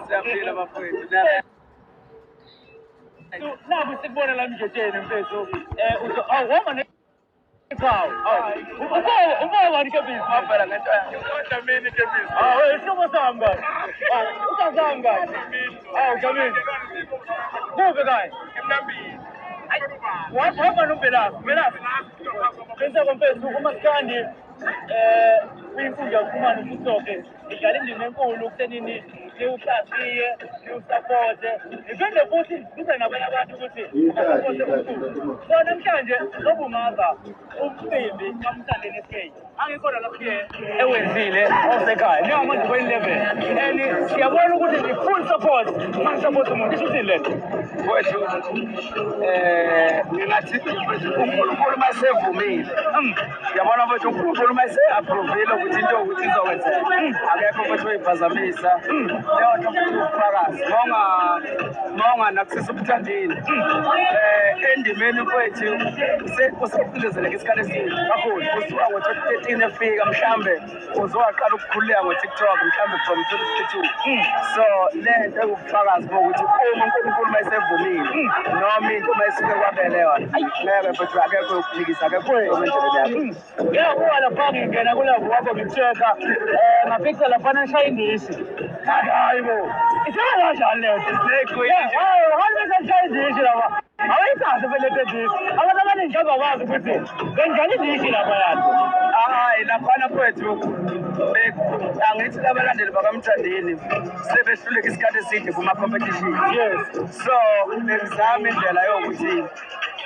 Siyaphila bafowethu. Naku sikubona la mjetsheni mfethu. Wama Pau. Umoya wani kebisi. Mafala ngento yakhe. Kodwa mina kebisi. Isimo sami. Usazanga. Jamini. Kuve kai. Emnambini. Wahamba noMvelaphi. Velaphi. Bese komfethu uMaskandi uyimfundo yakukhumana uSusoke. Idlala indima enkulu ekuthenini liwuhlasiye, liwusapote. Iphinde futhi kube nabanye abantu ukuthi basapote umculo. So namhlanje sobungaka umcimbi kaMthandeni SK. Angikhona lapha ewenzile osekhaya. Njengamanje kwe-11. And siyabona ukuthi i-full support uma support umuntu. Isho uthini lento? Wethu ngingathi uNkulunkulu masevumile. Yabona mfethu uNkulunkulu mase-approvile ukuthi into ukuthi izokwenzeka. Akekho mfethu oyiphazamisa. Leyo nto mfethu ufakazi. Ngonga nakusisa uMthandeni. Endimeni mfethu usecindezeleka isikhathi esiningi kakhulu. Kusuka ngo-2013 efika mhlambe uzowaqala ukukhululeka ngo-TikTok mhlambe from 2022. So lento ewubufakazi bokuthi uma uNkulunkulu mayesevumile noma into mayisuke kwabele yona ngeke mfethu akekho ukuphikisa akekho endleleni yakho. Kuba lapha ngingena kulabo wakho ngikucheka ngaphixa laphana eshaya indishi. Hayi bo. Isaba kanjani lento? Hhayi beseshaya indishi lapha. Awuyithathe vele le dishi. Abantu abaningi abakwazi ukuthi benjani indishi lapha yani. Hayi laphana kwethu angithi labalandeli bakaMthandeni sebehluleka isikhathi eside kuma-competition. Yes. So bezama indlela yokuthi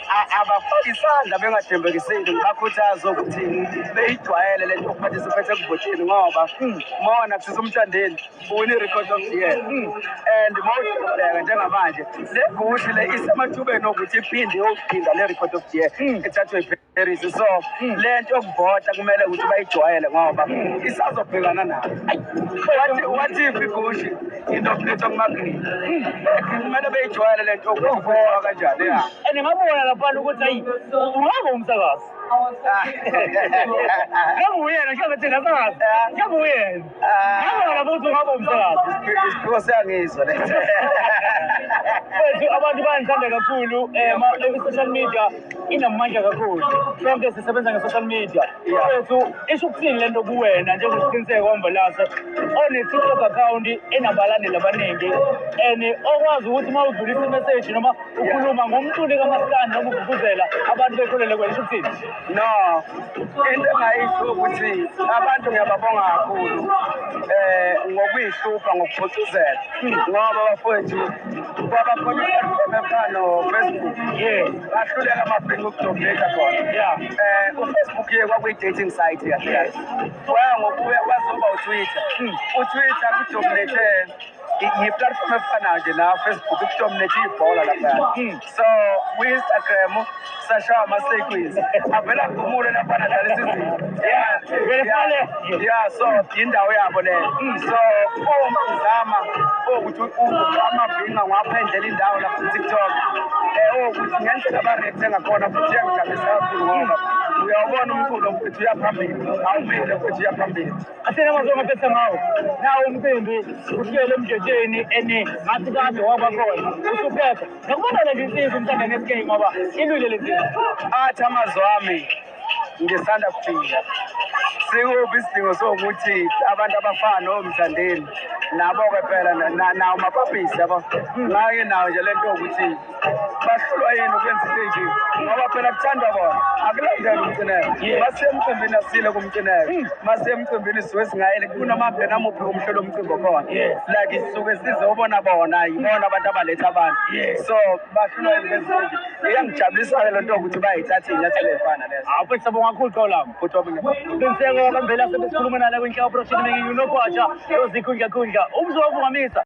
abafake isandla bengadembekiseli bakhuthaze ukuthi beyijwayele lento yokuparticipate ekuvoteni ngoba mona kusisa uMthandeni uwine i-record of the year. And mawuqhubeka njengamanje le gushi le isemathubeni okuthi iphinde yophinda le record of the year ethathwe Paris. So lento yokuvota kumele ukuthi bayijwayele ngoba isazobhekana nayo. Wathi igushi inokulethwa kuma-green kumele beyijwayele lento yokuvota kanjani ya. And ngabona lapha ukuthi hayi ungaba umsakazi. Ngabe uyena njengoba thina sakazi. Ngabe uyena. Ngabona ukuthi ungaba umsakazi. Isiphiwo siyangizwa le. Abantu bayandithanda kakhulu i-social media inamandla kakhulu. Sonke sisebenza nge-social media. Wethu isho ukuthini lento kuwena njengosiqiniseko wambalasa one-TikTok account enabalandeli abaningi and okwazi ukuthi uma udlulisa i-message noma ukhuluma ngomculi kaMaskandi noma ugqugquzela abantu bekholele kwena. Isho ukuthini? No, into engayisho ukuthi abantu ngiyababonga kakhulu ngokuyihlupa ngokuphucuzela ngoba bafowethu kwabakhona i-platform efana no-Facebook. Bahluleka amabhinqa ukudominate khona. uFacebook kwakuyi-dating site kahle. Waya ngokuya kwazoba uTwitter. uTwitter kudominate i-platform efanayo nje na Facebook kudominate ibhola lapha. So kwi-Instagram sashawa ama-sequins avela kumule lapha nadala isizinto. So indawo yabo leyo. So uma uzama ukuthi amabhinqa ngwaphendlela indawo lapha ku-TikTok ukuthi ngendlela abarekthe ngakhona futhi iyangijabulisa kakhulu ngoba uyawubona umculo mfethu uyaphambili awumile futhi uyaphambili. Athina mazonga phethe ngawo nawo umcimbi uhlele emjetsheni ngathi kade wabakhona usuphepha nakubona le nsizwa uMthandeni SK ngoba ilwile lezizwe athi amazwi ami ngisanda kufika. Sikuphi isidingo sokuthi abantu abafana noMthandeni nabo-ke phela nawo mapapisi yabo ngake nawo nje lento yokuthi bahlulwa yini ukwenza into enje ngoba phela kuthandwa bona akulandeli umcineko. Masemcimbini asile kumcineko, masemcimbini sisuke singayeli kunamaphe namuphi umhlelo omcimbi okhona like sisuke sizobona bona yibona abantu abaletha abantu. So bahlulwa yini kwenza into enje. Iyangijabulisa-ke lento yokuthi bayithathe iy'nyathelo ey'fana lezo. Futhi sabonga kakhulu Xolama. Futhi wabonga. Bambela sebesikhuluma nala kwinhlaka production mengi unokwatsha yozikhundla umzi wavungamisa.